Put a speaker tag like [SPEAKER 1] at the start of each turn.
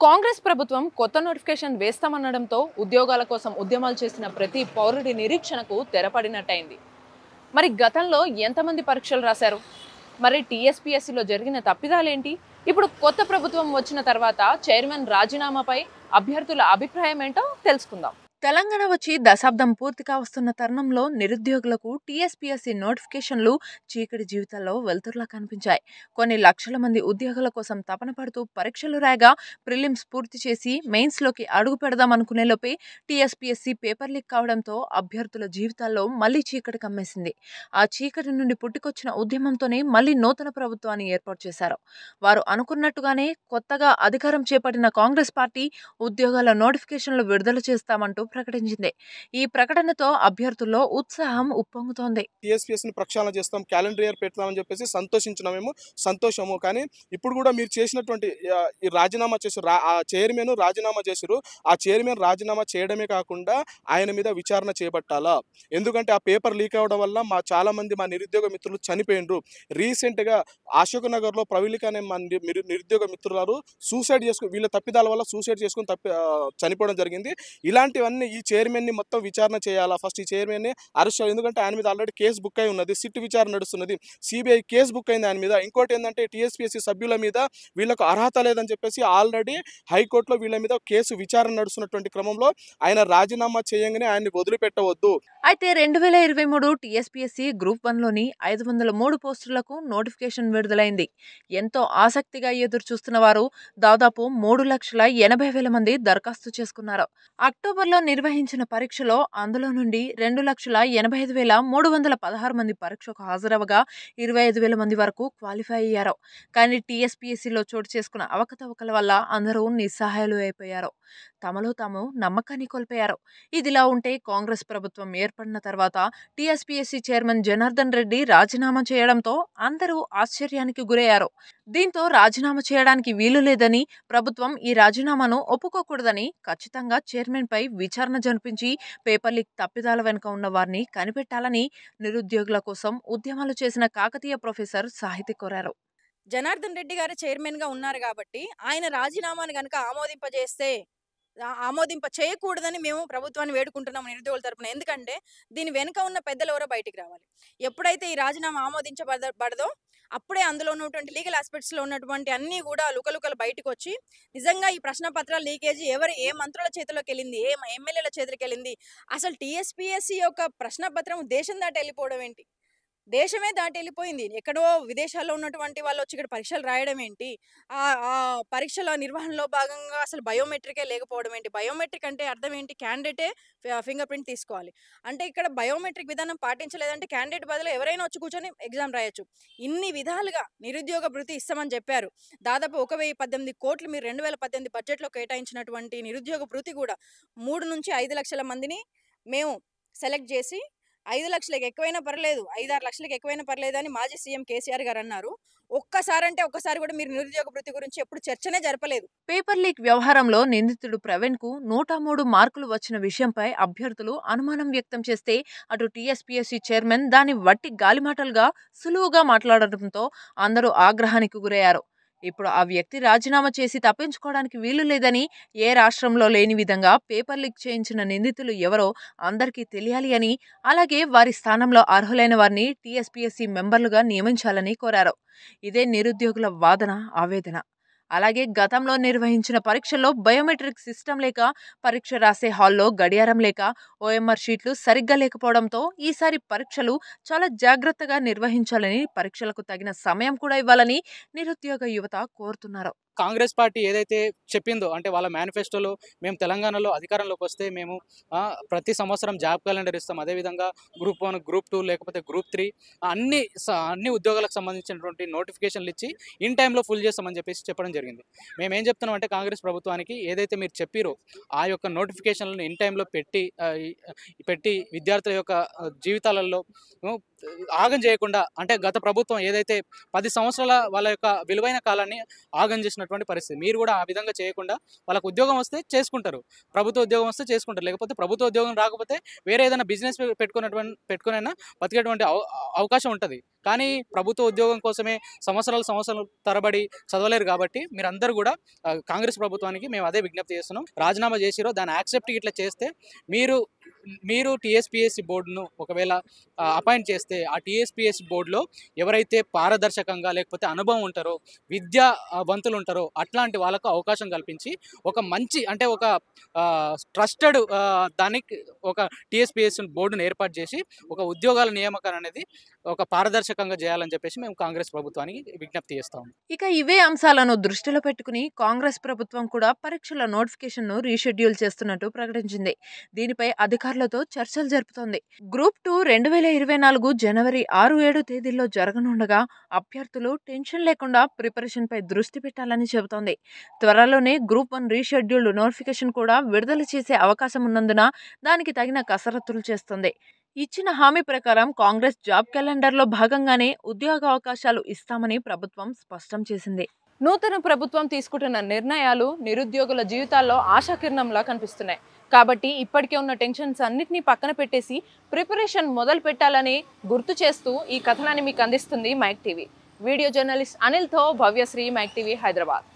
[SPEAKER 1] కాంగ్రెస్ ప్రభుత్వం కొత్త నోటిఫికేషన్ వేస్తామనడంతో ఉద్యోగాల కోసం ఉద్యమాలు చేసిన ప్రతి పౌరుడి నిరీక్షణకు తెరపడినట్టయింది. మరి గతంలో ఎంతమంది పరీక్షలు రాశారు? మరి టీఎస్పీఎస్సీలో జరిగిన తప్పిదాలేంటి? ఇప్పుడు కొత్త ప్రభుత్వం వచ్చిన తర్వాత చైర్మన్ రాజీనామాపై అభ్యర్థుల అభిప్రాయం ఏంటో తెలుసుకుందాం. తెలంగాణ వచ్చి దశాబ్దం పూర్తిగా వస్తున్న తరుణంలో నిరుద్యోగులకు టీఎస్పీఎస్సీ నోటిఫికేషన్లు చీకటి జీవితాల్లో వెలుతురులా కనిపించాయి. కొన్ని లక్షల మంది ఉద్యోగాల కోసం తపన పడుతూ పరీక్షలు రాయగా ప్రిలిమ్స్ పూర్తి చేసి మెయిన్స్లోకి అడుగు పెడదాం అనుకునే లోపే టీఎస్పీఎస్సీ పేపర్ లీక్ కావడంతో అభ్యర్థుల జీవితాల్లో మళ్లీ చీకటి కమ్మేసింది. ఆ చీకటి నుండి పుట్టుకొచ్చిన ఉద్యమంతోనే మళ్లీ నూతన ప్రభుత్వాన్ని ఏర్పాటు చేశారు. వారు అనుకున్నట్టుగానే కొత్తగా అధికారం చేపట్టిన కాంగ్రెస్ పార్టీ ఉద్యోగాల నోటిఫికేషన్లు విడుదల చేస్తామంటూ ప్రకటించింది. ఈ ప్రకటనతో అభ్యర్థుల్లో ఉత్సాహం ఉప్పొంగుతోంది.
[SPEAKER 2] టీఎస్పీఎస్సీని ప్రక్షాళన చేస్తాం, క్యాలెండర్ ఇయర్ పెడతామని చెప్పేసి సంతోషించినామేమో, సంతోషము. కానీ ఇప్పుడు కూడా మీరు చేసినటువంటి ఈ రాజీనామా చేసారు, ఆ చైర్మన్ రాజీనామా చేశారు. ఆ చైర్మన్ రాజీనామా చేయడమే కాకుండా ఆయన మీద విచారణ చేపట్టాలా? ఎందుకంటే ఆ పేపర్ లీక్ అవ్వడం వల్ల చాలా మంది మా నిరుద్యోగ మిత్రులు చనిపోయినరు. రీసెంట్గా అశోక్ నగర్లో ప్రవళిక అనే మా నిరుద్యోగ మిత్రులు సూసైడ్ చేసుకుని, వీళ్ళ తప్పిదాల వల్ల సూసైడ్ చేసుకుని చనిపోవడం జరిగింది. ఇలాంటివన్నీ ఈ చైర్మన్ని మొత్తం విచారణ చేయాలా? ఫస్ట్ ఈ చైర్మన్ని అరెస్ట్ చేయాలి. ఎందుకంటే ఆయన మీద ఆల్రెడీ కేసు బుక్ అయి ఉన్నది, సిట్ విచారణ నడుస్తున్నది, సిబిఐ కేసు బుక్ అయింది ఆయన మీద. ఇంకోటి ఏంటంటే టీఎస్పీఎస్సీ సభ్యుల మీద వీళ్ళకు అర్హత లేదని చెప్పేసి ఆల్రెడీ హైకోర్టులో వీళ్ళ మీద కేసు విచారణ నడుస్తున్నటువంటి క్రమంలో ఆయన రాజీనామా చేయంగానే ఆయన్ని వదిలిపెట్టవద్దు.
[SPEAKER 1] అయితే 2023 టీఎస్పీఎస్సీ గ్రూప్ 1లోని 503 పోస్టులకు నోటిఫికేషన్ విడుదలైంది. ఎంతో ఆసక్తిగా ఎదురు చూస్తున్న వారు దాదాపు 3,80,000 మంది దరఖాస్తు చేసుకున్నారు. అక్టోబర్లో నిర్వహించిన పరీక్షలో అందులో నుండి 2,85,316 మంది పరీక్షకు హాజరవగా 25,000 మంది వరకు క్వాలిఫై అయ్యారు. కానీ టీఎస్పీఎస్సీలో చోటు చేసుకున్న అవకతవకల వల్ల అందరూ నిస్సహాయాలు అయిపోయారు. తమలో తాము నమ్మకాన్ని కోల్పోయారు. ఇదిలా ఉంటే కాంగ్రెస్ ప్రభుత్వం ఏర్పడిన తర్వాత టీఎస్పీఎస్సీ చైర్మన్ జనార్దన్ రెడ్డి రాజీనామా చేయడంతో అందరూ ఆశ్చర్యానికి గురయ్యారు. దీంతో రాజీనామా చేయడానికి వీలు లేదని, ప్రభుత్వం ఈ రాజీనామాను ఒప్పుకోకూడదని, ఖచ్చితంగా చైర్మన్ పై విచారణ జరిపించి పేపర్ లీక్ తప్పిదాల వెనుక ఉన్న వారిని కనిపెట్టాలని నిరుద్యోగుల కోసం ఉద్యమాలు చేసిన కాకతీయ ప్రొఫెసర్ సాహితి కోరారు.
[SPEAKER 3] జనార్దన్ రెడ్డి గారు చైర్మన్ గా ఉన్నారు కాబట్టి ఆయన రాజీనామాను గనక ఆమోదింప చేయకూడదని మేము ప్రభుత్వాన్ని వేడుకుంటున్నాం నిరుద్యోగుల తరపున. ఎందుకంటే దీని వెనుక ఉన్న పెద్దలు ఎవరో బయటికి రావాలి. ఎప్పుడైతే ఈ రాజీనామా ఆమోదించబడదో అప్పుడే అందులో ఉన్నటువంటి లీగల్ ఆస్పెక్ట్స్ లో ఉన్నటువంటి అన్ని కూడా లుకలుకలు బయటకు వచ్చి నిజంగా ఈ ప్రశ్న పత్రాల లీకేజీ ఏ మంత్రుల చేతిలోకి వెళ్ళింది, ఏ ఎమ్మెల్యేల చేతిలోకి వెళ్ళింది, అసలు టీఎస్పీఎస్సీ యొక్క ప్రశ్న పత్రం దేశం దాటి వెళ్ళిపోవడం ఏంటి, దేశమే దాటి వెళ్ళిపోయింది. ఎక్కడో విదేశాల్లో ఉన్నటువంటి వాళ్ళు వచ్చి ఇక్కడ పరీక్షలు రాయడం ఏంటి, ఆ పరీక్షల నిర్వహణలో భాగంగా అసలు బయోమెట్రికే లేకపోవడం ఏంటి. బయోమెట్రిక్ అంటే అర్థం ఏంటి? క్యాండిడేటే ఫింగర్ ప్రింట్ తీసుకోవాలి. అంటే ఇక్కడ బయోమెట్రిక్ విధానం పాటించలేదంటే క్యాండిడేట్ బదులు ఎవరైనా వచ్చి కూర్చొని ఎగ్జామ్ రాయొచ్చు. ఇన్ని విధాలుగా నిరుద్యోగ భృతి ఇస్తామని చెప్పారు. దాదాపు 1,018 కోట్లు మీరు 2018 బడ్జెట్లో కేటాయించినటువంటి నిరుద్యోగ భృతి కూడా 3 నుంచి 5 లక్షల మందిని మేము సెలెక్ట్ చేసి 5 లక్షలకు ఎక్కువైనా పర్లేదు, 5-6 లక్షలకు ఎక్కువైనా పర్లేదు అని మాజీ సీఎం కేసీఆర్ గారు అన్నారు. ఒక్కసారి కూడా మీరు నిరుద్యోగ భృతి గురించి ఎప్పుడు చర్చనే జరపలేదు.
[SPEAKER 1] పేపర్ లీక్ వ్యవహారంలో నిందితుడు ప్రవీణ్ కు 103 మార్కులు వచ్చిన విషయంపై అభ్యర్థులు అనుమానం వ్యక్తం చేస్తే అటు టీఎస్పీఎస్సీ చైర్మన్ దాని వట్టి గాలిమాటలుగా సులువుగా మాట్లాడటంతో అందరూ ఆగ్రహానికి గురయ్యారు. ఇప్పుడు ఆ వ్యక్తి రాజీనామా చేసి తప్పించుకోవడానికి వీలు లేదని, ఏ రాష్ట్రంలో లేని విధంగా పేపర్ లీక్ చేయించిన నిందితులు ఎవరో అందరికీ తెలియాలి అని, అలాగే వారి స్థానంలో అర్హులైన వారిని టీఎస్పీఎస్సీ మెంబర్లుగా నియమించాలని కోరారు. ఇదే నిరుద్యోగుల వాదన, ఆవేదన. అలాగే గతంలో నిర్వహించిన పరీక్షల్లో బయోమెట్రిక్ సిస్టమ్ లేక, పరీక్ష రాసే హాల్లో గడియారం లేక, ఓఎంఆర్ షీట్లు సరిగ్గా లేకపోవడంతో ఈసారి పరీక్షలు చాలా జాగ్రత్తగా నిర్వహించాలని, పరీక్షలకు తగిన సమయం కూడా ఇవ్వాలని నిరుద్యోగ యువత కోరుతున్నారు.
[SPEAKER 4] కాంగ్రెస్ పార్టీ ఏదైతే చెప్పిందో, అంటే వాళ్ళ మేనిఫెస్టోలో మేము తెలంగాణలో అధికారంలోకి వస్తే మేము ప్రతి సంవత్సరం జాబ్ క్యాలెండర్ ఇస్తాం, అదేవిధంగా గ్రూప్ 1, గ్రూప్ 2 లేకపోతే గ్రూప్ 3 అన్ని ఉద్యోగాలకు సంబంధించినటువంటి నోటిఫికేషన్లు ఇచ్చి ఇన్ టైంలో ఫుల్ చేస్తామని చెప్పేసి చెప్పడం జరిగింది. మేము ఏం చెప్తున్నాం అంటే కాంగ్రెస్ ప్రభుత్వానికి ఏదైతే మీరు చెప్పిరో ఆ యొక్క నోటిఫికేషన్లను ఇన్ టైంలో పెట్టి విద్యార్థుల యొక్క జీవితాలలో ఆగం చేయకుండా, అంటే గత ప్రభుత్వం ఏదైతే 10 సంవత్సరాల వాళ్ళ యొక్క విలువైన కాలాన్ని ఆగం చేసినటువంటి పరిస్థితి. మీరు కూడా ఆ విధంగా చేయకుండా వాళ్ళకు ఉద్యోగం వస్తే చేసుకుంటారు, ప్రభుత్వ ఉద్యోగం వస్తే చేసుకుంటారు, లేకపోతే ప్రభుత్వ ఉద్యోగం రాకపోతే వేరే ఏదైనా బిజినెస్ పెట్టుకునైనా బతికేటువంటి అవకాశం ఉంటుంది. కానీ ప్రభుత్వ ఉద్యోగం కోసమే సంవత్సరాలు తరబడి చదవలేరు. కాబట్టి మీరందరూ కూడా కాంగ్రెస్ ప్రభుత్వానికి మేము అదే విజ్ఞప్తి చేస్తున్నాం. రాజీనామా చేసిరో దాన్ని యాక్సెప్ట్ ఇట్లా చేస్తే మీరు టీఎస్పీఎస్సీ బోర్డును ఒకవేళ అపాయింట్ చేస్తే ఆ టీఎస్పీఎస్సీ బోర్డులో ఎవరైతే పారదర్శకంగా లేకపోతే అనుభవం ఉంటారో, విద్యావంతులు ఉంటారో అట్లాంటి వాళ్ళకు అవకాశం కల్పించి ఒక మంచి, అంటే ఒక ట్రస్టెడ్ దానికి ఒక టీఎస్పీఎస్సీ బోర్డును ఏర్పాటు చేసి ఒక ఉద్యోగాల నియామకం అనేది ఒక పారదర్శకంగా చేయాలని చెప్పేసి మేము కాంగ్రెస్ ప్రభుత్వానికి విజ్ఞప్తి చేస్తాము.
[SPEAKER 1] ఇక ఇవే అంశాలను దృష్టిలో పెట్టుకుని కాంగ్రెస్ ప్రభుత్వం కూడా పరీక్షల నోటిఫికేషన్ను రీషెడ్యూల్ చేస్తున్నట్టు ప్రకటించింది. దీనిపై అధికారులతో చర్చలు జరుపుతోంది. గ్రూప్ 2 2024 జనవరి 6-7 తేదీల్లో జరగనుండగా అభ్యర్థులు టెన్షన్ లేకుండా ప్రిపరేషన్ పై దృష్టి పెట్టాలని చెబుతోంది. త్వరలోనే గ్రూప్ 1 రీషెడ్యూల్డ్ నోటిఫికేషన్ కూడా విడుదల చేసే అవకాశం ఉన్నందున దానికి తగిన కసరత్తులు చేస్తుంది. ఇచ్చిన హామీ ప్రకారం కాంగ్రెస్ జాబ్ క్యాలెండర్లో భాగంగానే ఉద్యోగ అవకాశాలు ఇస్తామని ప్రభుత్వం స్పష్టం చేసింది. నూతన ప్రభుత్వం తీసుకుంటున్న నిర్ణయాలు నిరుద్యోగుల జీవితాల్లో ఆశాకిరణంలా కనిపిస్తున్నాయి. కాబట్టి ఇప్పటికే ఉన్న టెన్షన్స్ అన్నిటినీ పక్కన పెట్టేసి ప్రిపరేషన్ మొదలు పెట్టాలని గుర్తు చేస్తూ ఈ కథనాన్ని మీకు అందిస్తుంది మైక్ టీవీ. వీడియో జర్నలిస్ట్ అనిల్తో భవ్యశ్రీ, మైక్ టీవీ, హైదరాబాద్.